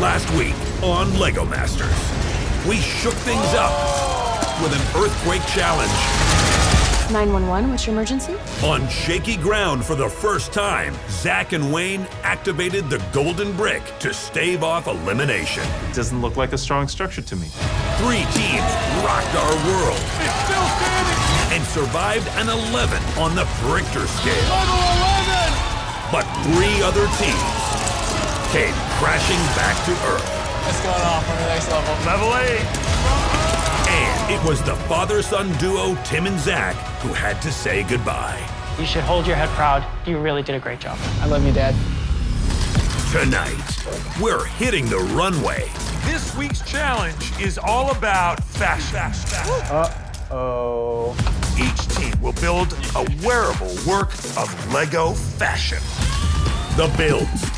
Last week on LEGO Masters, we shook things up with an earthquake challenge. 911, what's your emergency? On shaky ground for the first time, Zach and Wayne activated the golden brick to stave off elimination. It doesn't look like a strong structure to me. 3 teams rocked our world. It's still standing! And survived an 11 on the Richter scale. Level 11! But 3 other teams came crashing back to Earth. What's going on for the next level? Level 8! And it was the father-son duo, Tim and Zach, who had to say goodbye. You should hold your head proud. You really did a great job. I love you, Dad. Tonight, we're hitting the runway. This week's challenge is all about fashion. Uh-oh. Each team will build a wearable work of LEGO fashion. The builds,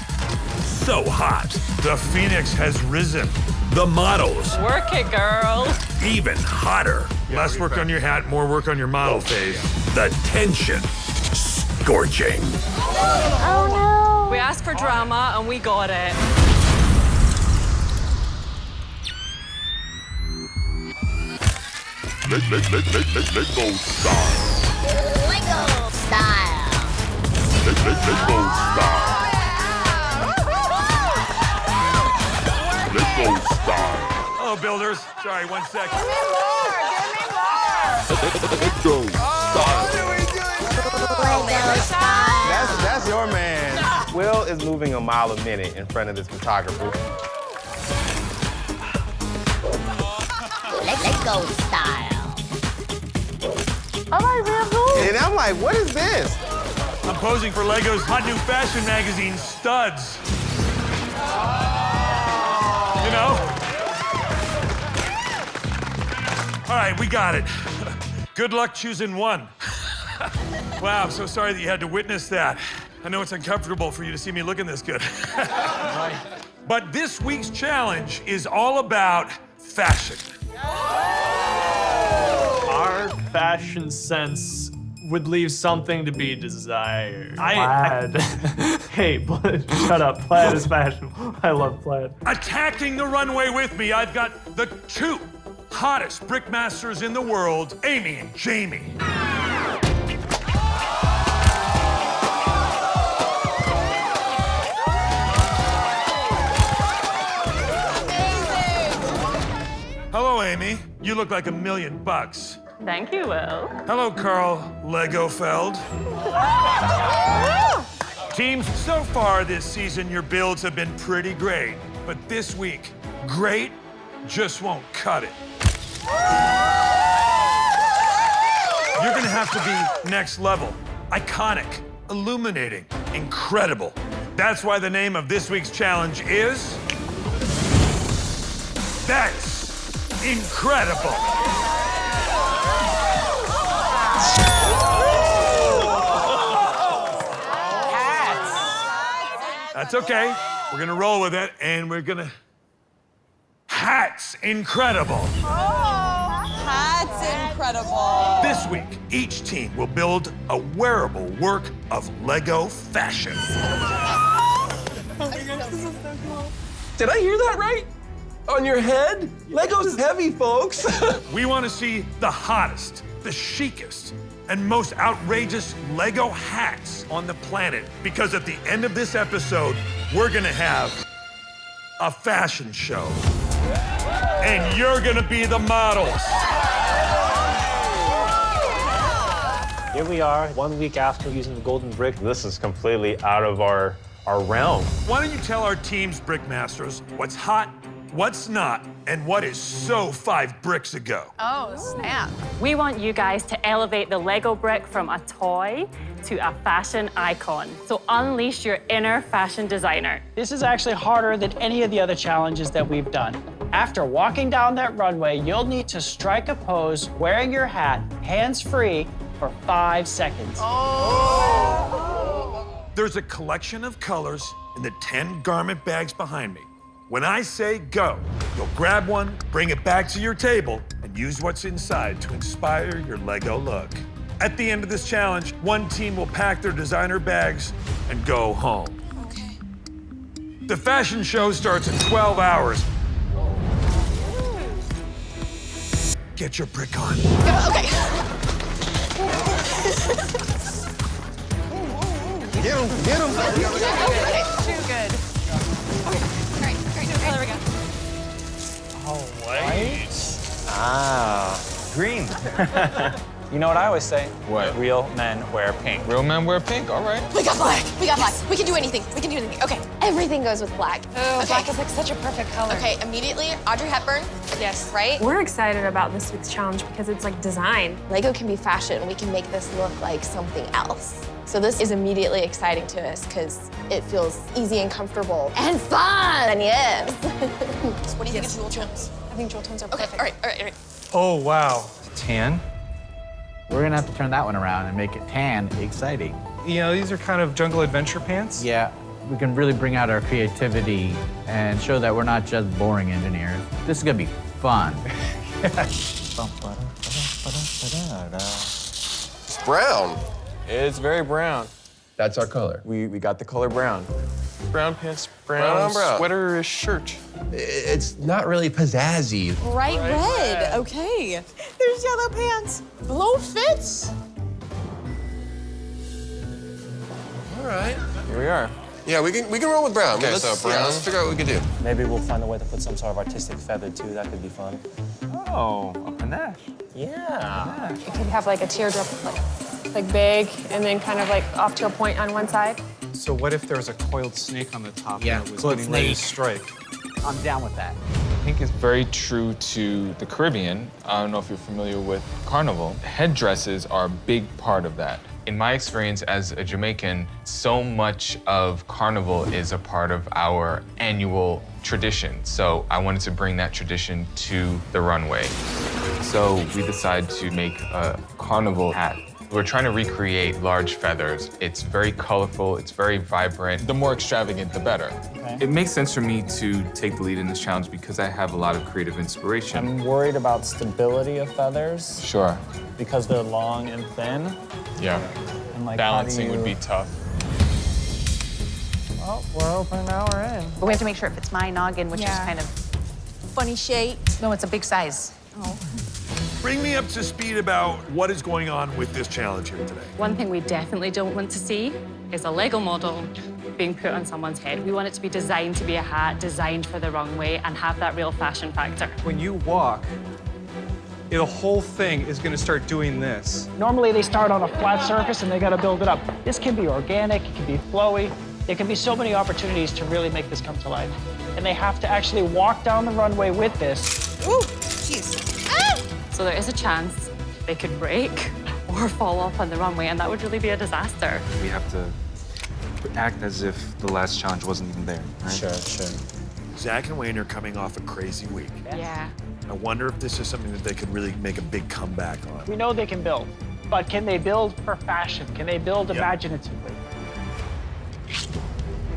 so hot. The Phoenix has risen. The models, Work it, girl. even hotter. Less work on your hat, more work on your model phase. The tension, scorching. Oh no! We asked for drama and we got it. Lego style. Lego style. Lego style. Lego style. Hello, builders. Sorry, 1 second. Lego style. Lego style. That's your man. Will is moving a mile a minute in front of this photographer. Lego style. I like bamboo. And I'm like, what is this? I'm posing for LEGO's hot new fashion magazine, Studs. You know? All right, we got it. Good luck choosing one. Wow, I'm so sorry that you had to witness that. I know it's uncomfortable for you to see me looking this good. But this week's challenge is all about fashion. Our fashion sense would leave something to be desired. Plaid. Hey, shut up. Plaid is fashion. I love plaid. Attacking the runway with me, I've got the 2 hottest brickmasters in the world, Amy and Jamie. Hello, Amy. You look like $1 million. Thank you, Will. Hello, Carl Legofeld. Teams, so far this season, your builds have been pretty great. But this week, great just won't cut it. You're gonna have to be next level. Iconic, illuminating, incredible. That's why the name of this week's challenge is... That's incredible. That's okay. We're gonna roll with it, and we're gonna... Hats incredible. That's incredible. This week, each team will build a wearable work of LEGO fashion. Did I hear that right? On your head? Lego's heavy, folks. We want to see the hottest, the chicest, and most outrageous LEGO hats on the planet. Because at the end of this episode, we're gonna have a fashion show. And you're gonna be the models. Here we are, 1 week after using the golden brick. This is completely out of our realm. Why don't you tell our team's brickmasters what's hot, what's not, and what is so 5 bricks ago? Oh, snap. We want you guys to elevate the Lego brick from a toy to a fashion icon. So unleash your inner fashion designer. This is actually harder than any of the other challenges that we've done. After walking down that runway, you'll need to strike a pose wearing your hat, hands-free, for 5 seconds. There's a collection of colors in the 10 garment bags behind me. When I say go, you'll grab one, bring it back to your table, and use what's inside to inspire your LEGO look. At the end of this challenge, one team will pack their designer bags and go home. The fashion show starts in 12 hours. Get your brick on. Okay. Get him, get him. Too good. Great. There we go. Ah, green. You know what I always say? What? Real men wear pink. Real men wear pink, all right. We got black. We can do anything. Okay. Everything goes with black. Oh, okay. black is like such a perfect color. Okay, immediately, Audrey Hepburn. Yes. Right? We're excited about this week's challenge because it's like design. Lego can be fashion. We can make this look like something else. So this is immediately exciting to us because it feels easy and comfortable and fun. Yes. So what do you think of jewel tones? I think jewel tones are Okay. perfect. All right. Oh, wow. Tan. We're gonna have to turn that one around and make it tan exciting. You know, these are kind of jungle adventure pants. Yeah, we can really bring out our creativity and show that we're not just boring engineers. This is gonna be fun. It's brown. It's very brown. That's our color. We got the color brown. Brown pants, Brown on brown. sweater, shirt. It's not really pizzazzy. Bright red. Okay. There's yellow pants. Low fits. All right. Here we are. Yeah, we can roll with brown. Okay, let's, so brown. let's figure out what we can do. Maybe we'll find a way to put some sort of artistic feather too. That could be fun. Oh, a panache. Yeah. It could have like a teardrop, like big, and then kind of like off to a point on one side. So what if there was a coiled snake on the top Yeah, that was coiled getting ready to snake. strike? I'm down with that. Pink is very true to the Caribbean. I don't know if you're familiar with Carnival. Headdresses are a big part of that. In my experience as a Jamaican, so much of Carnival is a part of our annual tradition. So I wanted to bring that tradition to the runway. So we decided to make a Carnival hat. We're trying to recreate large feathers. It's very colorful, it's very vibrant. The more extravagant, the better. Okay. It makes sense for me to take the lead in this challenge because I have a lot of creative inspiration. I'm worried about stability of feathers Sure. because they're long and thin. Yeah. And like, Balancing how do would you... be tough. Oh, we're open now, we're in. But we have to make sure it fits my noggin, which is kind of... Funny shape. No, it's a big size. Oh. Bring me up to speed about what is going on with this challenge here today. One thing we definitely don't want to see is a Lego model being put on someone's head. We want it to be designed to be a hat, designed for the runway, and have that real fashion factor. When you walk, the whole thing is going to start doing this. Normally they start on a flat surface and they got to build it up. This can be organic, it can be flowy. There can be so many opportunities to really make this come to life. And they have to actually walk down the runway with this. Ooh, jeez. Ah! So there is a chance they could break or fall off on the runway, and that would really be a disaster. We have to act as if the last challenge wasn't even there, right? Sure. Zach and Wayne are coming off a crazy week. Yeah. I wonder if this is something that they could really make a big comeback on. We know they can build, but can they build for fashion? Can they build imaginatively?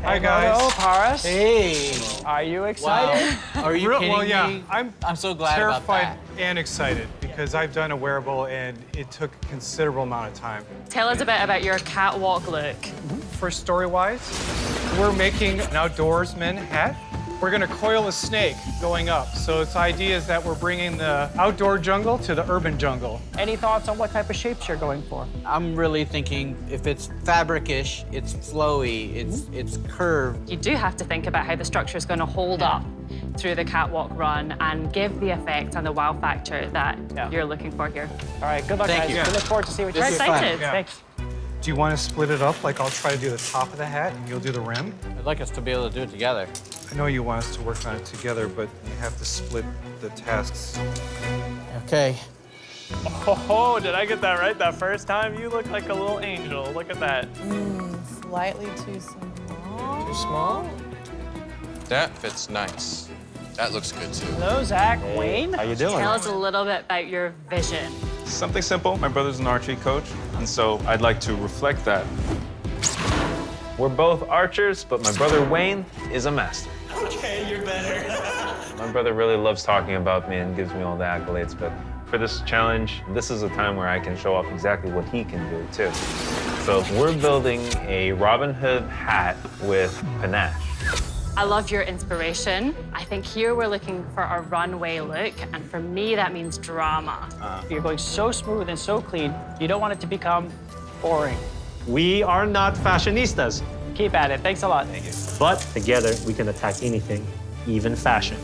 Hi, guys. Hello, Paris. Hey. Are you excited? Wow. Are you kidding Well, yeah, me? I'm so glad about terrified that. and excited because I've done a wearable and it took a considerable amount of time. Tell us a bit about your catwalk look. For story-wise, we're making an outdoorsman hat. We're gonna coil a snake going up. So its idea is that we're bringing the outdoor jungle to the urban jungle. Any thoughts on what type of shapes you're going for? I'm really thinking if it's fabric-ish, it's flowy, it's curved. You do have to think about how the structure is going to hold up through the catwalk run and give the effect and the wow factor that you're looking for here. All right, good luck, Thank guys. you. We look forward to see what you We're do. excited. Yeah. Thanks. Do you want to split it up? Like I'll try to do the top of the hat and you'll do the rim? I'd like us to be able to do it together. I know you want us to work on it together, but you have to split the tasks. Okay. Oh, did I get that right that first time? You look like a little angel. Look at that. Slightly too small. Too small? That fits nice. That looks good too. Hello, Zach. Wayne. How you doing? Tell us a little bit about your vision. Something simple. My brother's an archery coach, and so I'd like to reflect that. We're both archers, but my brother Wayne is a master. Okay, you're better. My brother really loves talking about me and gives me all the accolades, but for this challenge, this is a time where I can show off exactly what he can do, too. So we're building a Robin Hood hat with panache. I love your inspiration. I think here we're looking for a runway look, and for me, that means drama. You're going so smooth and so clean, you don't want it to become boring. We are not fashionistas. Keep at it. Thanks a lot. Thank you. But together, we can attack anything, even fashion.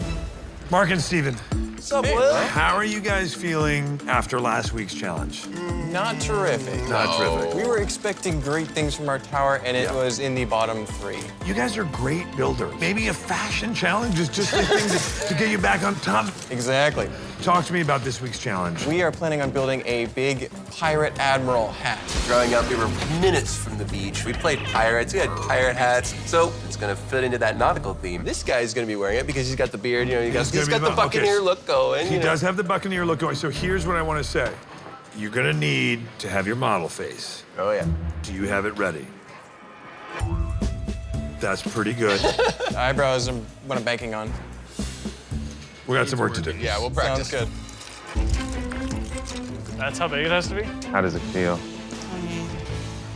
Mark and Steven. What's up, Will? How are you guys feeling after last week's challenge? Not terrific. Not terrific. We were expecting great things from our tower, and it was in the bottom 3. You guys are great builders. Maybe a fashion challenge is just the thing to get you back on top. Exactly. Talk to me about this week's challenge. We are planning on building a big pirate admiral hat. Growing up, we were minutes from the beach. We played pirates. We had pirate hats. So it's gonna fit into that nautical theme. This guy's gonna be wearing it because he's got the beard. You know, he's got the Buccaneer look going. He does have the Buccaneer look going. So here's what I want to say. You're gonna need to have your model face. Oh yeah. Do you have it ready? That's pretty good. Eyebrows are what I'm banking on. We got some work to do. Yeah, we'll practice. Sounds That's how big it has to be? How does it feel?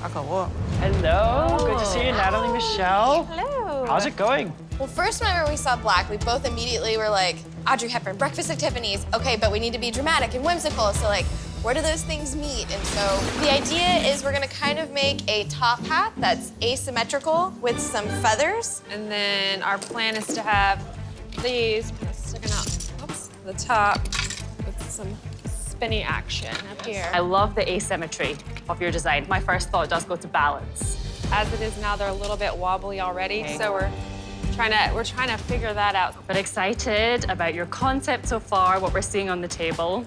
I can walk. Hello, good to see you, Natalie Michelle. Hello. How's it going? Well, first whenever we saw black, we both immediately were like, Audrey Hepburn, Breakfast at Tiffany's. Okay, but we need to be dramatic and whimsical. So like, where do those things meet? And so the idea is we're gonna kind of make a top hat that's asymmetrical with some feathers. And then our plan is to have these kind of sticking out, oops, the top with some spinny action up here. I love the asymmetry of your design. My first thought does go to balance. As it is now, they're a little bit wobbly already, so we're trying to figure that out. But excited about your concept so far, what we're seeing on the table.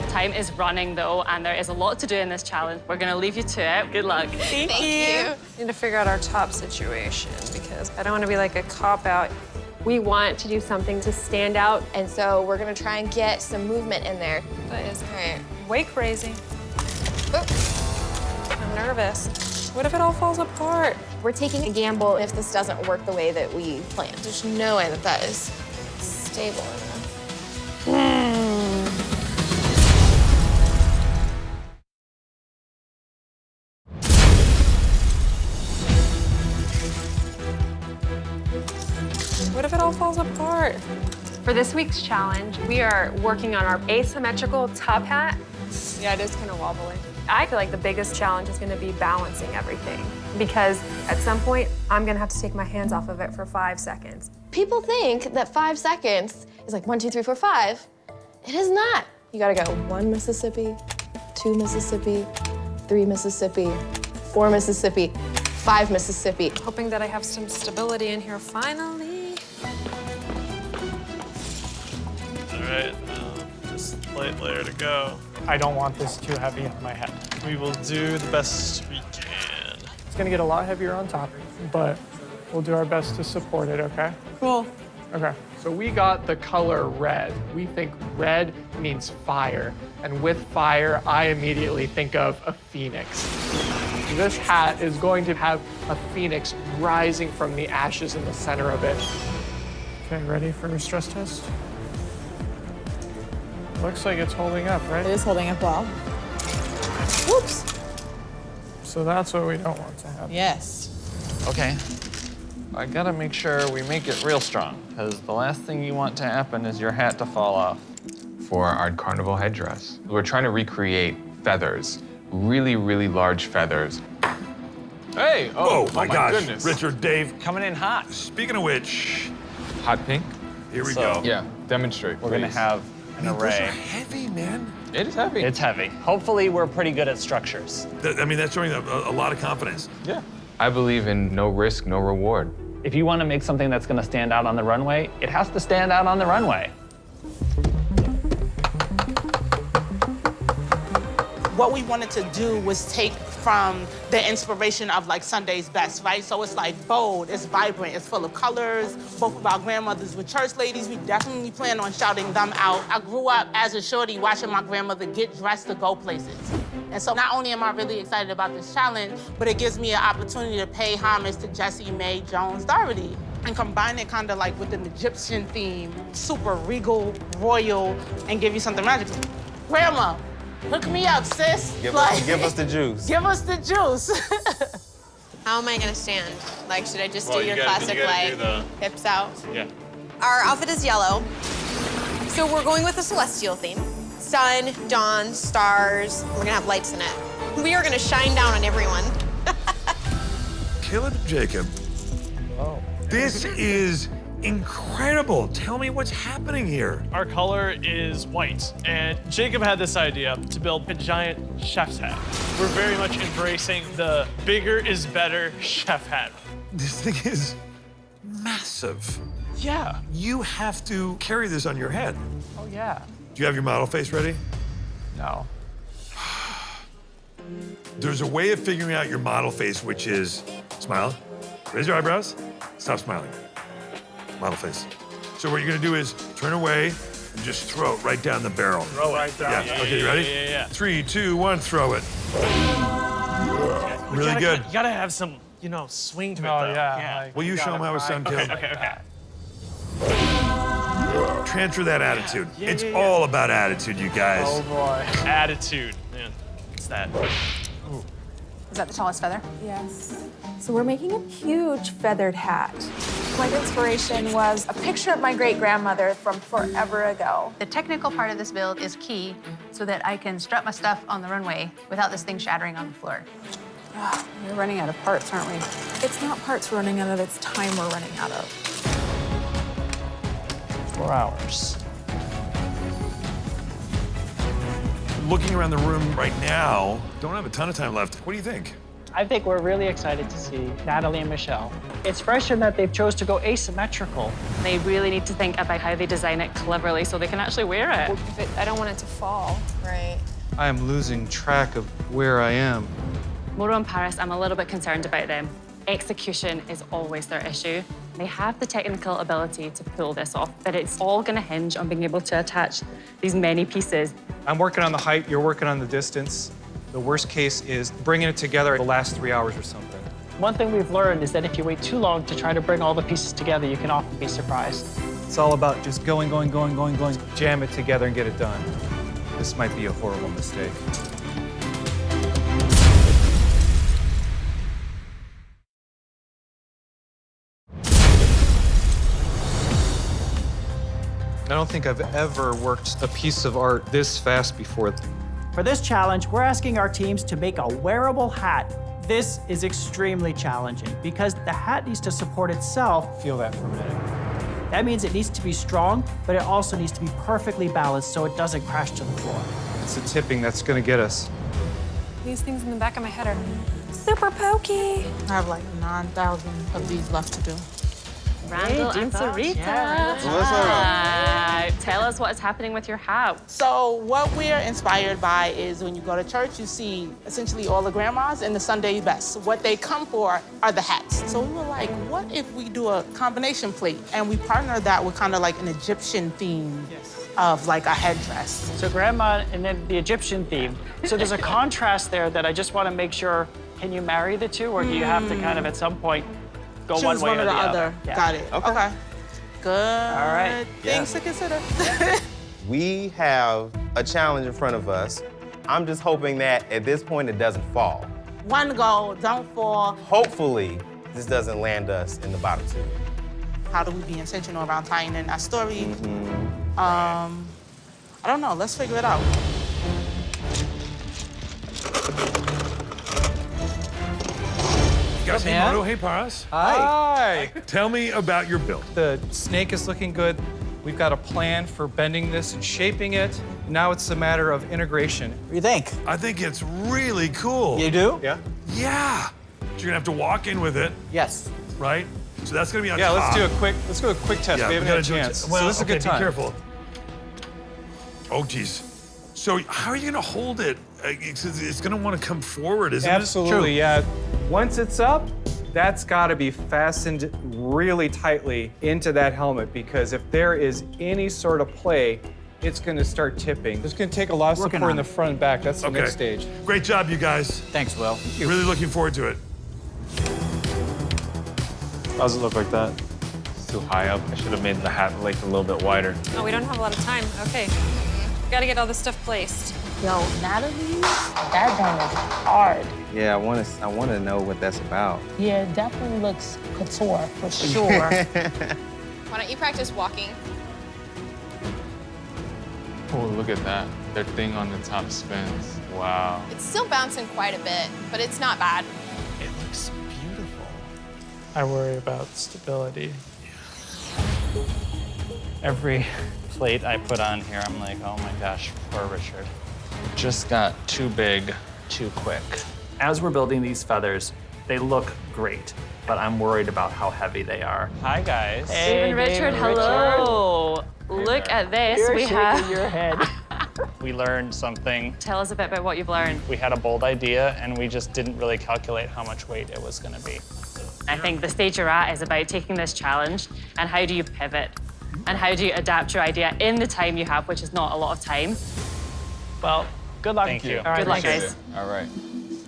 Time is running though, and there is a lot to do in this challenge. We're gonna leave you to it. Good luck. Thank you. Need to figure out our top situation because I don't want to be like a cop-out. We want to do something to stand out. And so we're gonna try and get some movement in there. That is All right. way crazy. Oop. I'm nervous. What if it all falls apart? We're taking a gamble if this doesn't work the way that we planned. There's no way that that is stable enough. What if it all falls apart? For this week's challenge, we are working on our asymmetrical top hat. Yeah, it is kind of wobbly. I feel like the biggest challenge is going to be balancing everything because at some point, I'm going to have to take my hands off of it for 5 seconds. People think that 5 seconds is like 1, 2, 3, 4, 5. It is not. You gotta go 1 Mississippi, 2 Mississippi, 3 Mississippi, 4 Mississippi, 5 Mississippi. Hoping that I have some stability in here finally. All right, just light layer to go. I don't want this too heavy on my head. We will do the best we can. It's gonna get a lot heavier on top, but we'll do our best to support it, okay? Cool. Okay, so we got the color red. We think red means fire. And with fire, I immediately think of a phoenix. This hat is going to have a phoenix rising from the ashes in the center of it. Okay, ready for your stress test? Looks like it's holding up, right? It is holding up well. Whoops. So that's what we don't want to happen. Yes. Okay. I gotta make sure we make it real strong, because the last thing you want to happen is your hat to fall off. For our carnival headdress, we're trying to recreate feathers, really, really large feathers. Hey! Oh, my gosh. Goodness. Richard, Dave. Coming in hot. Speaking of which, Hot pink? here we So- go. Yeah, demonstrate, We're gonna please. have an Man, those array. are heavy, man. It is heavy. It's heavy. Hopefully, we're pretty good at structures. I mean, that's showing a lot of confidence. Yeah. I believe in no risk, no reward. If you want to make something that's going to stand out on the runway, it has to stand out on the runway. What we wanted to do was take from the inspiration of like Sunday's Best, right? So it's like bold, it's vibrant, it's full of colors. Both of our grandmothers were church ladies. We definitely plan on shouting them out. I grew up as a shorty watching my grandmother get dressed to go places. And so not only am I really excited about this challenge, but it gives me an opportunity to pay homage to Jessie Mae Jones Doherty and combine it kind of like with an Egyptian theme, super regal, royal, and give you something magical. Grandma, hook me up, sis. Give us the juice. Give us the juice. How am I gonna stand? Like, should I just Well, do your you gotta classic, do the- hips out? Yeah. Our outfit is yellow. So we're going with a celestial theme. Sun, dawn, stars. We're gonna have lights in it. We are gonna shine down on everyone. Caleb and Jacob. Oh. This is incredible. Tell me what's happening here. Our color is white, and Jacob had this idea to build a giant chef's hat. We're very much embracing the bigger is better chef hat. This thing is massive. Yeah. You have to carry this on your head. Oh, yeah. Do you have your model face ready? No. There's a way of figuring out your model face, which is smile, raise your eyebrows, stop smiling. Model face. So what you're gonna do is turn away and just throw it right down the barrel. Throw it right down. Yeah. Okay, you ready? Yeah. 3, 2, 1, throw it. Really good. You gotta have some, swing to it, though. Yeah. Will you show them how it's done, Caleb? Okay. Transfer that attitude. It's all about attitude, you guys. Oh, boy. Attitude. Man, it's that. Ooh. Is that the tallest feather? Yes. So we're making a huge feathered hat. My inspiration was a picture of my great-grandmother from forever ago. The technical part of this build is key so that I can strut my stuff on the runway without this thing shattering on the floor. We're running out of parts, aren't we? It's not parts we're running out of, it's time we're running out of. 4 hours. Looking around the room right now, don't have a ton of time left. What do you think? I think we're really excited to see Natalie and Michelle. It's fresh in that they've chose to go asymmetrical. They really need to think about how they design it cleverly so they can actually wear it. I don't want it to fall. Right. I am losing track of where I am. Moro and Paris, I'm a little bit concerned about them. Execution is always their issue. They have the technical ability to pull this off, but it's all gonna hinge on being able to attach these many pieces. I'm working on the height, you're working on the distance. The worst case is bringing it together the last 3 hours or something. One thing we've learned is that if you wait too long to try to bring all the pieces together, you can often be surprised. It's all about just going, jam it together and get it done. This might be a horrible mistake. I don't think I've ever worked a piece of art this fast before. For this challenge, we're asking our teams to make a wearable hat. This is extremely challenging because the hat needs to support itself. Feel that for a minute. That means it needs to be strong, but it also needs to be perfectly balanced so it doesn't crash to the floor. It's the tipping that's gonna get us. These things in the back of my head are super pokey. I have like 9,000 of these left to do. Randall and Sarita. What's Hi. Tell us what is happening with your hat. So what we're inspired by is when you go to church, you see essentially all the grandmas and the Sunday best. What they come for are the hats. So we were like, what if we do a combination plate? And we partnered that with kind of like an Egyptian theme of like a headdress. So grandma and then the Egyptian theme. So there's a contrast there that I just want to make sure, can you marry the two or do you have to kind of at some point go choose one way one or or the the other? Yeah. Got it. Okay. Good. All right. Things to consider. We have a challenge in front of us. I'm just hoping that at this point it doesn't fall. One goal, don't fall. Hopefully, this doesn't land us in the bottom two. How do we be intentional around tying in our story? I don't know. Let's figure it out. You guys, hey, Moto, hey, Paras. Hi. Tell me about your build. The snake is looking good. We've got a plan for bending this and shaping it. Now it's a matter of integration. What do you think? I think it's really cool. You do? Yeah. Yeah. You're gonna have to walk in with it, Yes. right? So that's gonna be on Yeah, top. let's do a quick test. Yeah, we haven't gotta had a do it. chance. Well, so this is a good okay, time. Be careful. Oh, geez. So how are you gonna hold it? It's gonna want to come forward, isn't Absolutely, yeah. Once it's up, that's got to be fastened really tightly into that helmet because if there is any sort of play, it's going to start tipping. It's going to take a lot of support in the front and back. That's the next stage. Great job, you guys. Thanks, Will. Really looking forward to it. How does it look like that? It's too high up. I should have made the hat like a little bit wider. Oh, we don't have a lot of time. Okay. Gotta get all this stuff placed. Yo, Natalie, that done is hard. Yeah, I want to know what that's about. Yeah, it definitely looks couture for sure. Why don't you practice walking? Oh, look at that. Their thing on the top spins. Wow. It's still bouncing quite a bit, but it's not bad. It looks beautiful. I worry about stability. Every plate I put on here, I'm like, oh my gosh, poor Richard. Just got too big, too quick. As we're building these feathers, they look great, but I'm worried about how heavy they are. Hi, guys. Dave and Richard, hello. Look at this. You're shaking your head. We learned something. Tell us a bit about what you've learned. We had a bold idea, and we just didn't really calculate how much weight it was going to be. I think the stage you're at is about taking this challenge and how do you pivot and how do you adapt your idea in the time you have, which is not a lot of time. Well, good luck. Thank you. All right, good luck, guys. All right.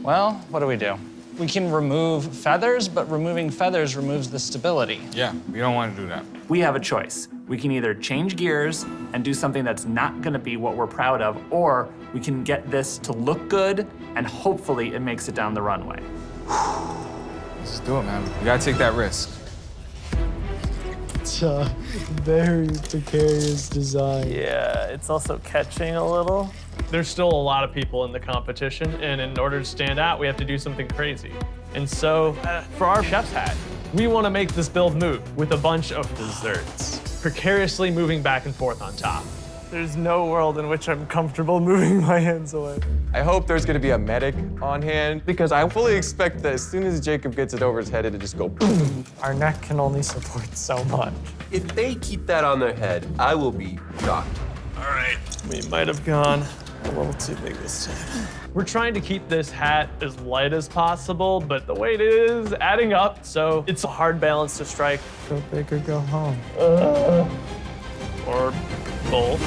Well, what do? We can remove feathers, but removing feathers removes the stability. Yeah, we don't want to do that. We have a choice. We can either change gears and do something that's not gonna be what we're proud of, or we can get this to look good and hopefully it makes it down the runway. Let's do it, man. We gotta take that risk. It's a very precarious design. Yeah, it's also catching a little. There's still a lot of people in the competition, and in order to stand out, we have to do something crazy. And so, for our chef's hat, we want to make this build move with a bunch of desserts, precariously moving back and forth on top. There's no world in which I'm comfortable moving my hands away. I hope there's gonna be a medic on hand because I fully expect that as soon as Jacob gets it over his head, it'll just go boom. Our neck can only support so much. If they keep that on their head, I will be shocked. All right, we might have gone a little too big this time. We're trying to keep this hat as light as possible, but the weight is adding up, so it's a hard balance to strike. Go big or go home. Or both.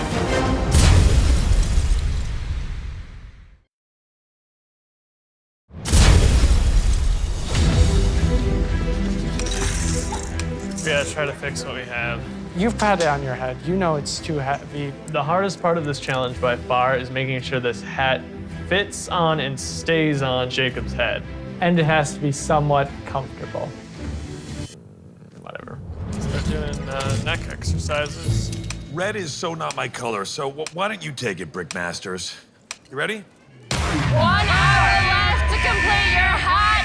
We gotta try to fix what we have. You've had it on your head. You know it's too heavy. The hardest part of this challenge by far is making sure this hat fits on and stays on Jacob's head. And it has to be somewhat comfortable. Whatever. Start doing neck exercises. Red is so not my color, so why don't you take it, Brickmasters? You ready? 1 hour left to complete your hat.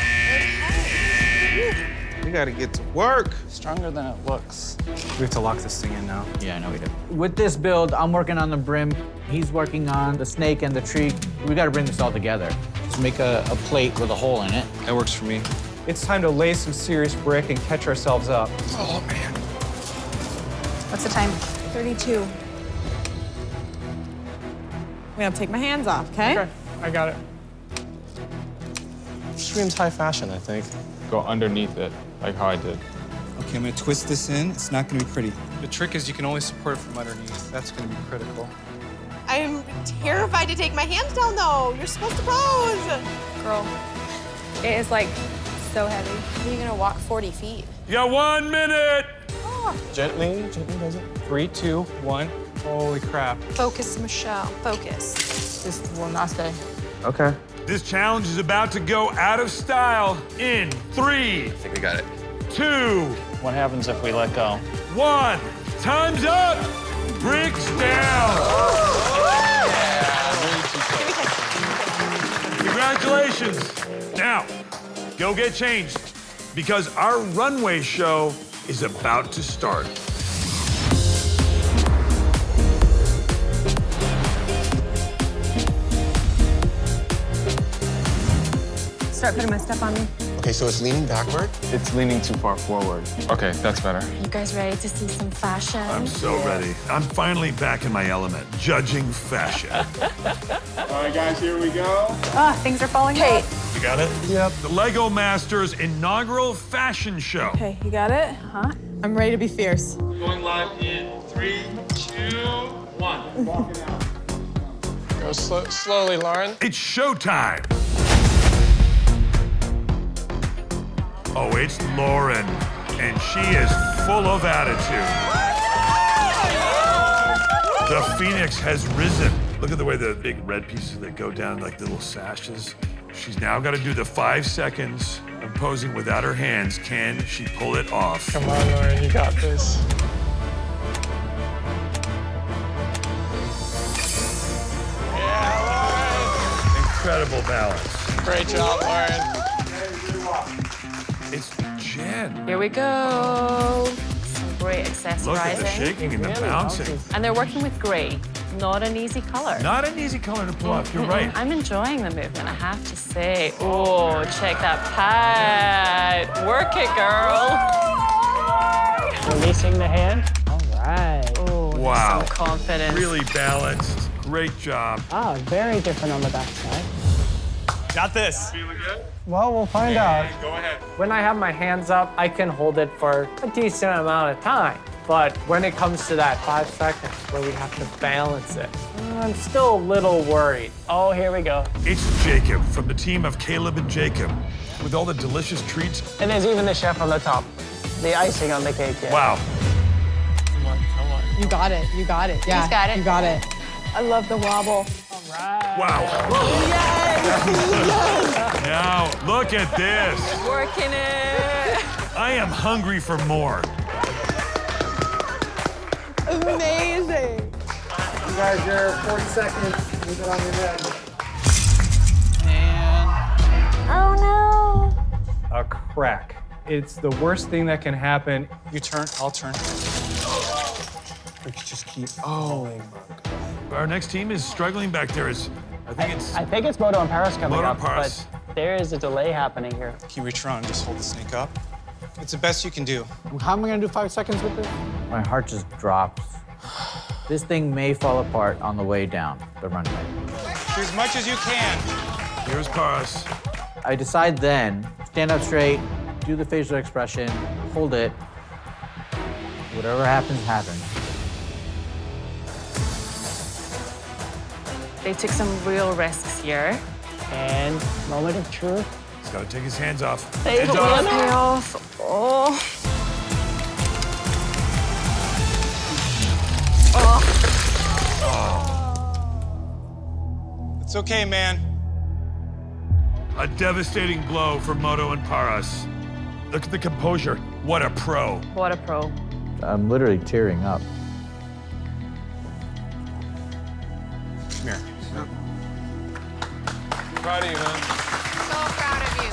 We gotta get to work. Stronger than it looks. We have to lock this thing in now. Yeah, I know we do. With this build, I'm working on the brim. He's working on the snake and the tree. We gotta bring this all together. Just make a plate with a hole in it. That works for me. It's time to lay some serious brick and catch ourselves up. Oh, man. What's the time? 32. We have to take my hands off, okay? Okay, I got it. Screams high fashion, I think. Go underneath it, like how I did. Okay, I'm gonna twist this in. It's not gonna be pretty. The trick is you can only support it from underneath. That's gonna be critical. I'm terrified to take my hands down, though. You're supposed to pose. Girl, it is like so heavy. How are you gonna walk 40 feet? You got 1 minute. Gently does it. 3, 2, 1. Holy crap. Focus, Michelle, focus. This will not stay. Okay. This challenge is about to go out of style in 3, I think we got it. 2, What happens if we let go? 1. Time's up. Bricks down. Congratulations. Now, go get changed because our runway show is about to start. Start putting my stuff on me. Okay, so it's leaning backward. It's leaning too far forward. Okay, that's better. You guys ready to see some fashion? I'm so ready. I'm finally back in my element, judging fashion. All right, guys, here we go. Ah, things are falling apart. You got it? Yep. The Lego Masters inaugural fashion show. Okay, you got it? Huh? I'm ready to be fierce. Going live in 3, 2, 1. Walking out. Go slowly, Lauren. It's showtime. Oh, it's Lauren, and she is full of attitude. The Phoenix has risen. Look at the way the big red pieces that go down like little sashes. She's now got to do the 5 seconds of posing without her hands. Can she pull it off? Come on, Lauren, you got this. Incredible balance. Great job, Lauren. It's Jen. Here we go. Some great accessorizing. Look at the shaking and the bouncing. And they're working with gray. Not an easy color. Not an easy color to pull off, you're right. I'm enjoying the movement, I have to say. Oh, check that pad. Work it, girl. Releasing the hand. All right. Oh, Wow. some confidence. Really balanced. Great job. Ah, very different on the backside. Got this. Feeling good? Well, we'll find out. Go ahead. When I have my hands up, I can hold it for a decent amount of time. But when it comes to that 5 seconds where we have to balance it, I'm still a little worried. Oh, here we go. It's Jacob from the team of Caleb and Jacob with all the delicious treats. And there's even the chef on the top. The icing on the cake, yeah. Wow. Come on, come on. You got it. You got it. Yeah, He's got it. You got it. I love the wobble. All right. Wow. Now, look at this. Working it. I am hungry for more. Amazing. You guys, your 40 seconds. Move it on your head. Oh no. A crack. It's the worst thing that can happen. You turn, I'll turn. We could just keep. Oh my God. Our next team is struggling back there. I think it's Moto and Paris coming Moto up, and Paris. but there is a delay happening here. Can you reach around and just hold the snake up? It's the best you can do. How am I gonna do 5 seconds with this? My heart just drops. This thing may fall apart on the way down the runway. Do as much as you can. Here's Paris. I decide then, stand up straight, do the facial expression, hold it. Whatever happens, happens. They took some real risks here. And moment of truth. He's got to take his hands off. They Hands will off. pay off. Oh. It's okay, man. A devastating blow for Moto and Paris. Look at the composure. What a pro. What a pro. I'm literally tearing up. Come here. Proud of you, man. So proud of you.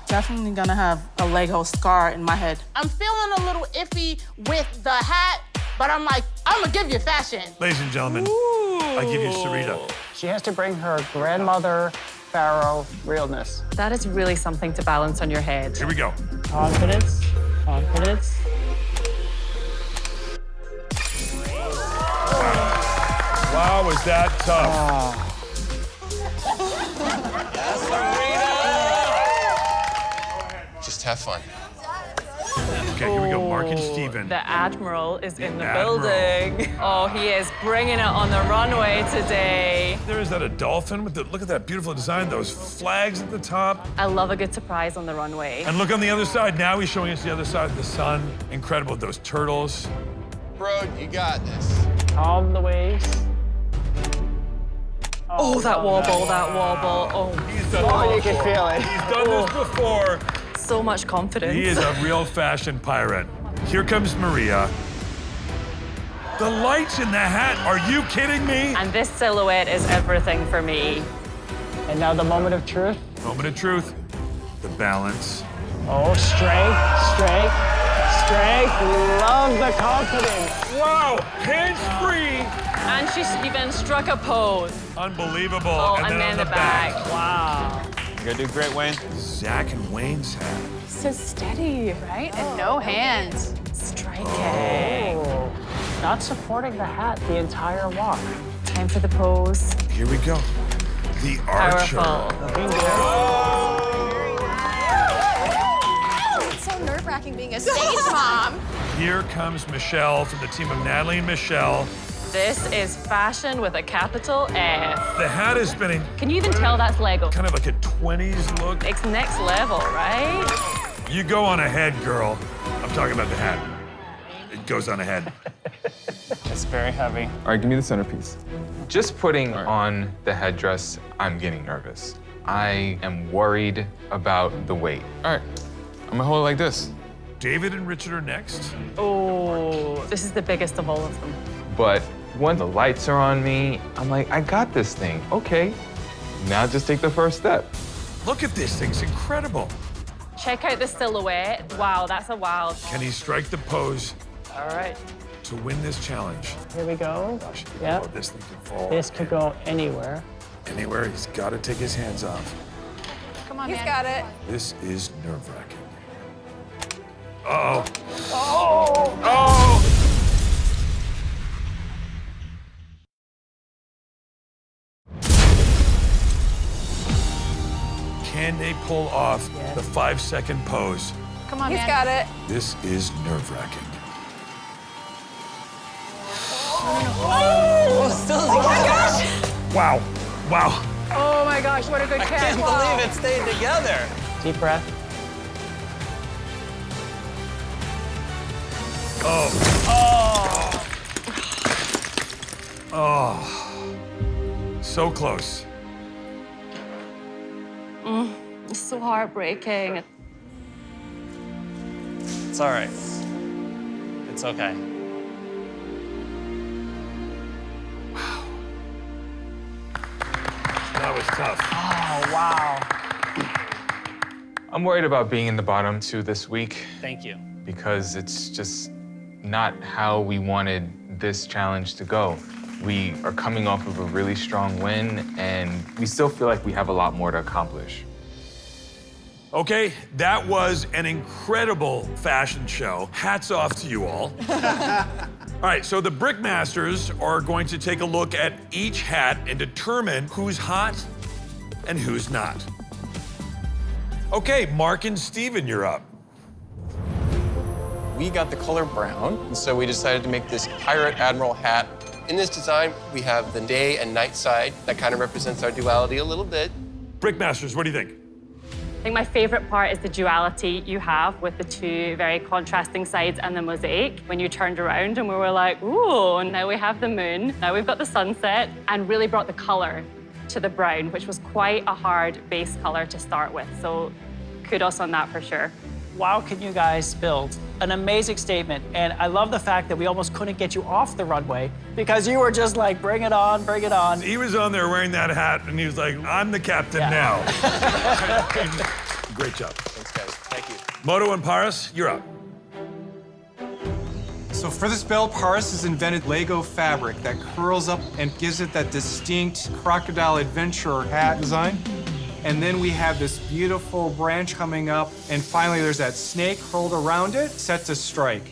Definitely gonna have a Lego scar in my head. I'm feeling a little iffy with the hat, but I'm like, I'm gonna give you fashion. Ladies and gentlemen, I give you Sarita. She has to bring her grandmother pharaoh realness. That is really something to balance on your head. Here we go. Confidence, confidence. Wow, was that tough? Just have fun. Okay, here we go. Mark and Steven. The Admiral is in the Admiral. building. Oh, he is bringing it on the runway today. There is that a dolphin with the, look at that beautiful design, those flags at the top. I love a good surprise on the runway. And look on the other side. Now he's showing us the other side of the sun. Incredible, those turtles. Bro, you got this. Calm the waist. Oh, that wobble, that wobble. Oh, He's done Oh, this you can before. feel it. He's done this before. so much confidence. He is a real fashion pirate. Here comes Maria. The lights in the hat, are you kidding me? And this silhouette is everything for me. And now the moment of truth. Moment of truth. The balance. Oh, strength, strength, strength. Love the confidence. Wow, hands free. And she even struck a pose. Unbelievable. Oh, and and then on then the the back. Wow. You gotta do great, Wayne. Zach and Wayne's hat. So steady, right? And no hands. Striking. Oh. Not supporting the hat the entire walk. Time for the pose. Here we go. The archer. Powerful. Looking good. It's so nerve-wracking being a stage mom. Here comes Michelle from the team of Natalie and Michelle. This is fashion with a capital F. The hat is spinning. Can you even tell that's Lego? Kind of like a 20s look. It's next level, right? You go on ahead, girl. I'm talking about the hat. It goes on ahead. It's very heavy. All right, give me the centerpiece. Just putting on the headdress, I'm getting nervous. I am worried about the weight. All right, I'm gonna hold it like this. David and Richard are next. Oh, this is the biggest of all of them. But when the lights are on me, I'm like, I got this thing. Okay, now just take the first step. Look at this thing, it's incredible. Check out the silhouette. Wow, that's a wild. Can he strike the pose All right, to win this challenge? here we go. Gosh, Yep. oh, this thing can fall This could go anywhere. anywhere. He's got to take his hands off. Come on, He's got it. This is nerve-wracking. Uh-oh. Oh! Oh! Can they pull off the 5-second pose? Come on, He's got it. This is nerve-wracking. Oh my gosh! Wow. Wow. Oh my gosh, what a good catch. Wow. it stayed together. Deep breath. Oh. Oh. Oh. So close. It's so heartbreaking. It's all right. It's okay. That was tough. Oh, wow. I'm worried about being in the bottom 2 this week Thank you. because it's just not how we wanted this challenge to go. We are coming off of a really strong win, and we still feel like we have a lot more to accomplish. Okay, that was an incredible fashion show. Hats off to you all. All right, so the Brickmasters are going to take a look at each hat and determine who's hot and who's not. Okay, Mark and Steven, you're up. We got the color brown, and so we decided to make this Pirate Admiral hat. In this design, we have the day and night side. That kind of represents our duality a little bit. Brickmasters, what do you think? I think my favorite part is the duality you have with the two very contrasting sides and the mosaic. When you turned around and we were like, ooh, and now we have the moon, now we've got the sunset, and really brought the color to the brown, which was quite a hard base color to start with. So kudos on that for sure. Wow, can you guys build an amazing statement. And I love the fact that we almost couldn't get you off the runway because you were just like, bring it on, bring it on. He was on there wearing that hat, and he was like, I'm the captain now. Great job. Thanks, guys. Thank you. Moto and Paris, you're up. So for this build, Paris has invented Lego fabric that curls up and gives it that distinct crocodile adventurer hat design. And then we have this beautiful branch coming up, and finally there's that snake curled around it, set to strike.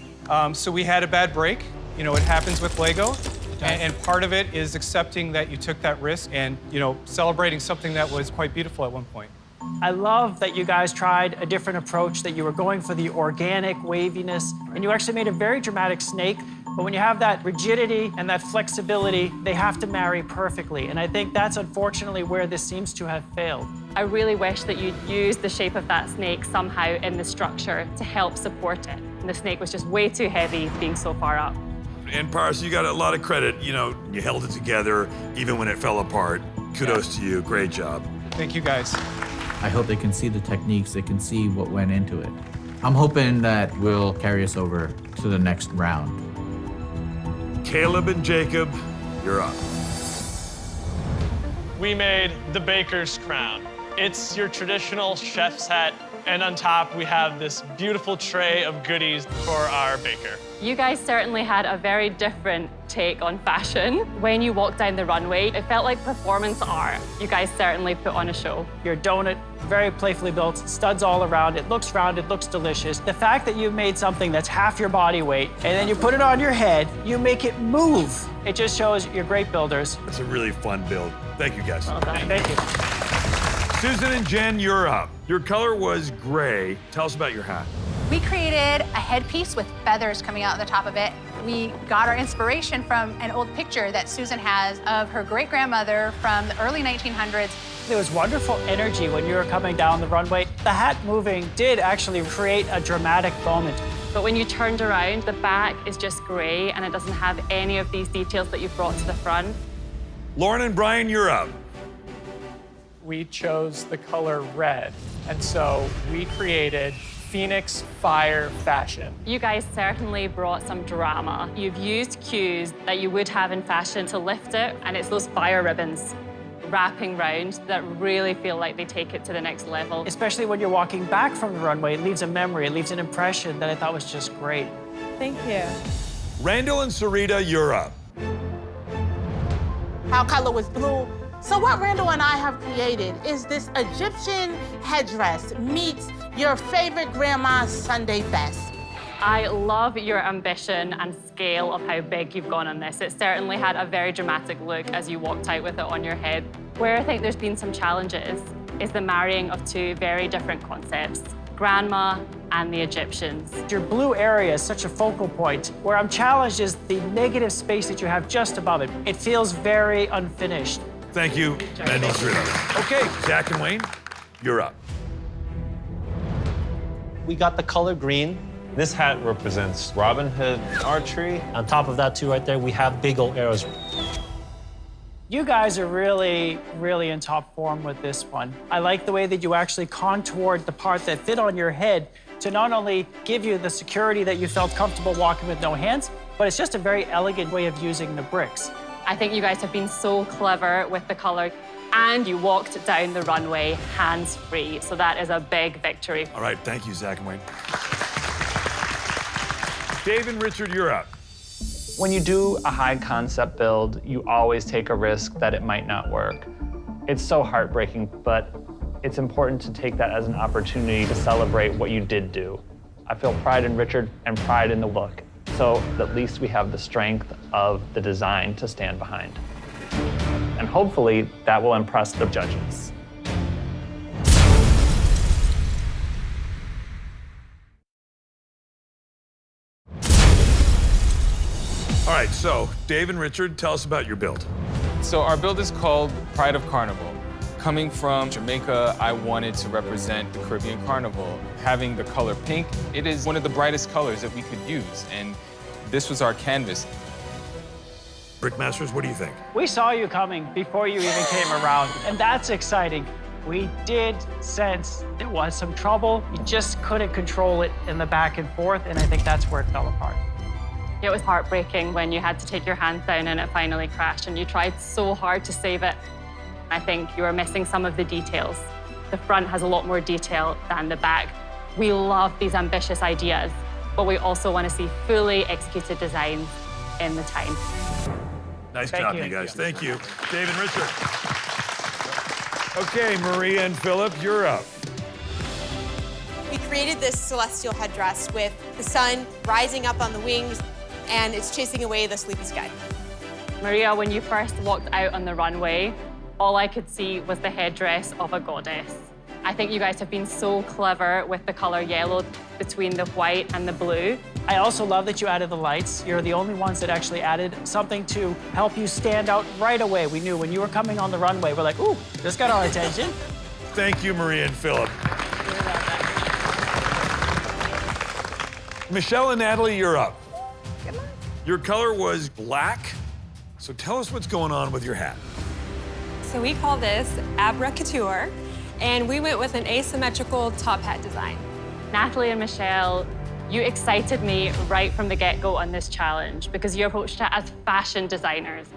So we had a bad break. You know, it happens with Lego. And part of it is accepting that you took that risk and, you know, celebrating something that was quite beautiful at one point. I love that you guys tried a different approach, that you were going for the organic waviness, and you actually made a very dramatic snake. But when you have that rigidity and that flexibility, they have to marry perfectly. And I think that's unfortunately where this seems to have failed. I really wish that you'd used the shape of that snake somehow in the structure to help support it. And the snake was just way too heavy being so far up. And Paris, you got a lot of credit. You know, you held it together even when it fell apart. Kudos to you. Great job. Thank you, guys. I hope they can see the techniques, they can see what went into it. I'm hoping that will carry us over to the next round. Caleb and Jacob, you're up. We made the baker's crown. It's your traditional chef's hat, and on top we have this beautiful tray of goodies for our baker. You guys certainly had a very different take on fashion. When you walked down the runway, it felt like performance art. You guys certainly put on a show. Your donut, very playfully built, studs all around. It looks rounded, looks delicious. The fact that you made something that's half your body weight, and then you put it on your head, you make it move. It just shows you're great builders. It's a really fun build. Thank you, guys. Well done. Thank you. Susan and Jen, you're up. Your color was gray. Tell us about your hat. We created a headpiece with feathers coming out the top of it. We got our inspiration from an old picture that Susan has of her great-grandmother from the early 1900s. There was wonderful energy when you were coming down the runway. The hat moving did actually create a dramatic moment. But when you turned around, the back is just gray and it doesn't have any of these details that you've brought to the front. Lauren and Brian, you're up. We chose the color red, and so we created Phoenix Fire Fashion. You guys certainly brought some drama. You've used cues that you would have in fashion to lift it, and it's those fire ribbons wrapping round that really feel like they take it to the next level. Especially when you're walking back from the runway, it leaves a memory, it leaves an impression that I thought was just great. Thank you. Randall and Sarita, you're up. Our color was blue. So what Randall and I have created is this Egyptian headdress meets your favorite grandma's Sunday best. I love your ambition and scale of how big you've gone on this. It certainly had a very dramatic look as you walked out with it on your head. Where I think there's been some challenges is the marrying of two very different concepts, grandma and the Egyptians. Your blue area is such a focal point. Where I'm challenged is the negative space that you have just above it. It feels very unfinished. Thank you, Randall and Sarita. Okay, Zach and Wayne, you're up. We got the color green. This hat represents Robin Hood archery. On top of that, too, right there, we have big old arrows. You guys are really, really in top form with this one. I like the way that you actually contoured the part that fit on your head to not only give you the security that you felt comfortable walking with no hands, but it's just a very elegant way of using the bricks. I think you guys have been so clever with the color, and you walked down the runway hands-free, so that is a big victory. All right, thank you, Zach and Wayne. Dave and Richard, you're up. When you do a high concept build, you always take a risk that it might not work. It's so heartbreaking, but it's important to take that as an opportunity to celebrate what you did do. I feel pride in Richard and pride in the look. So at least we have the strength of the design to stand behind. And hopefully that will impress the judges. All right, so Dave and Richard, tell us about your build. So our build is called Pride of Carnival. Coming from Jamaica, I wanted to represent the Caribbean Carnival. Having the color pink, it is one of the brightest colors that we could use, and this was our canvas. Brickmasters, what do you think? We saw you coming before you even came around, and that's exciting. We did sense there was some trouble. You just couldn't control it in the back and forth, and I think that's where it fell apart. It was heartbreaking when you had to take your hands down and it finally crashed, and you tried so hard to save it. I think you were missing some of the details. The front has a lot more detail than the back. We love these ambitious ideas, but we also want to see fully executed designs in the time. Nice job, you guys. Thank you. Dave and Richard. Okay, Maria and Philip, you're up. We created this celestial headdress with the sun rising up on the wings, and it's chasing away the sleepy sky. Maria, when you first walked out on the runway, all I could see was the headdress of a goddess. I think you guys have been so clever with the color yellow between the white and the blue. I also love that you added the lights. You're the only ones that actually added something to help you stand out right away. We knew when you were coming on the runway, we're like, ooh, this got our attention. Thank you, Maria and Philip. Michelle and Natalie, you're up. Your color was black, so tell us what's going on with your hat. So we call this Abracouture, and we went with an asymmetrical top hat design. Natalie and Michelle, you excited me right from the get-go on this challenge because you approached it as fashion designers.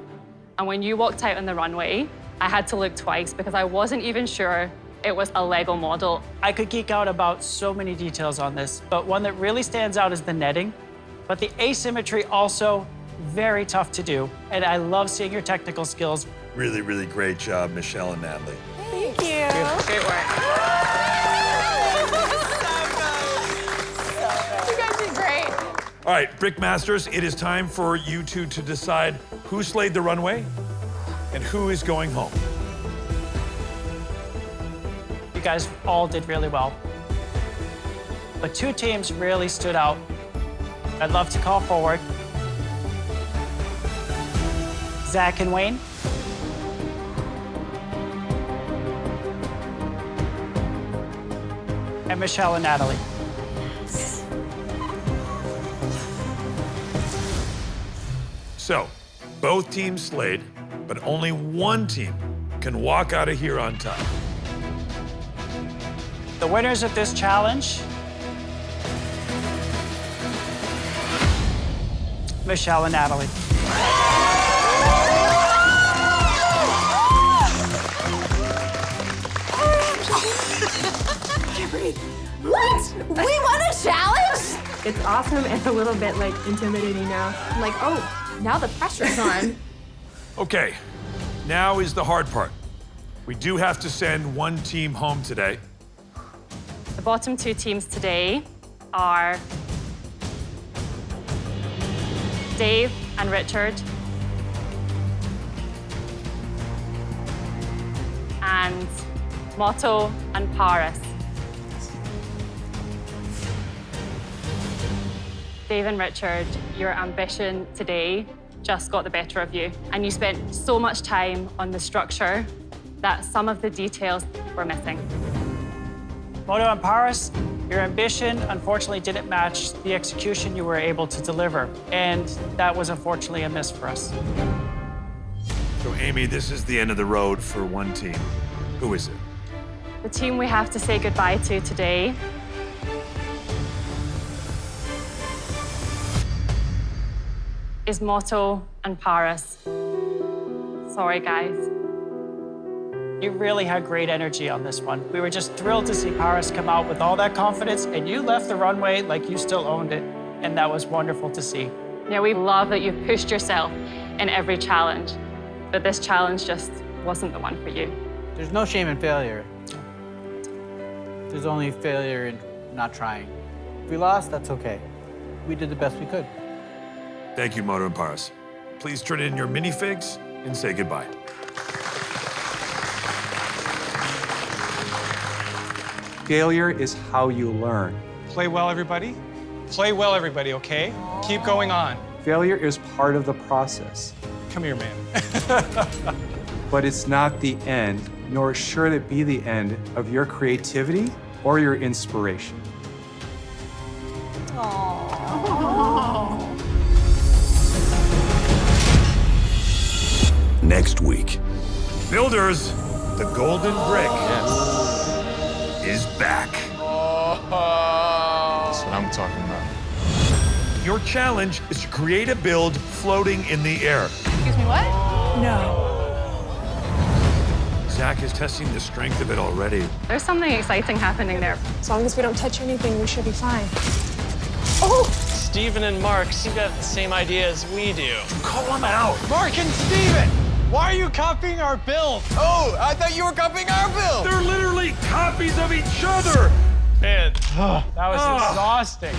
And when you walked out on the runway, I had to look twice because I wasn't even sure it was a Lego model. I could geek out about so many details on this, but one that really stands out is the netting. But the asymmetry also very tough to do. And I love seeing your technical skills. Really, really great job, Michelle and Natalie. Thank you. Great work. You guys did great. All right, Brickmasters, it is time for you two to decide who slayed the runway and who is going home. You guys all did really well. But two teams really stood out. I'd love to call forward Zach and Wayne. And Michelle and Natalie. So, both teams slayed, but only one team can walk out of here on top. The winners of this challenge, Michelle and Natalie. What? We won a challenge? It's awesome and a little bit like intimidating now. I'm like, oh, now the pressure's on. Okay, now is the hard part. We do have to send one team home today. The bottom two teams today are Dave and Richard, and Motto and Paris. Dave and Richard, your ambition today just got the better of you, and you spent so much time on the structure that some of the details were missing. Motto and Paris, your ambition unfortunately didn't match the execution you were able to deliver, and that was unfortunately a miss for us. So, Amy, this is the end of the road for one team. Who is it? The team we have to say goodbye to today is Motto and Paris. Sorry, guys. You really had great energy on this one. We were just thrilled to see Paris come out with all that confidence, and you left the runway like you still owned it, and that was wonderful to see. Yeah, we love that you've pushed yourself in every challenge, but this challenge just wasn't the one for you. There's no shame in failure. There's only failure in not trying. If we lost, that's okay. We did the best we could. Thank you, Motto and Paris. Please turn in your minifigs and say goodbye. Failure is how you learn. Play well, everybody. Play well, everybody, okay? Keep going on. Failure is part of the process. Come here, man. But it's not the end, nor should it be the end of your creativity or your inspiration. Next week, Builders, the Golden Brick is back. That's what I'm talking about. Your challenge is to create a build floating in the air. Excuse me, what? No. Zach is testing the strength of it already. There's something exciting happening there. As long as we don't touch anything, we should be fine. Oh! Steven and Mark, you got the same idea as we do. Call them out. Mark and Steven! Why are you copying our build? Oh, I thought you were copying our build. They're literally copies of each other. Man, that was exhausting.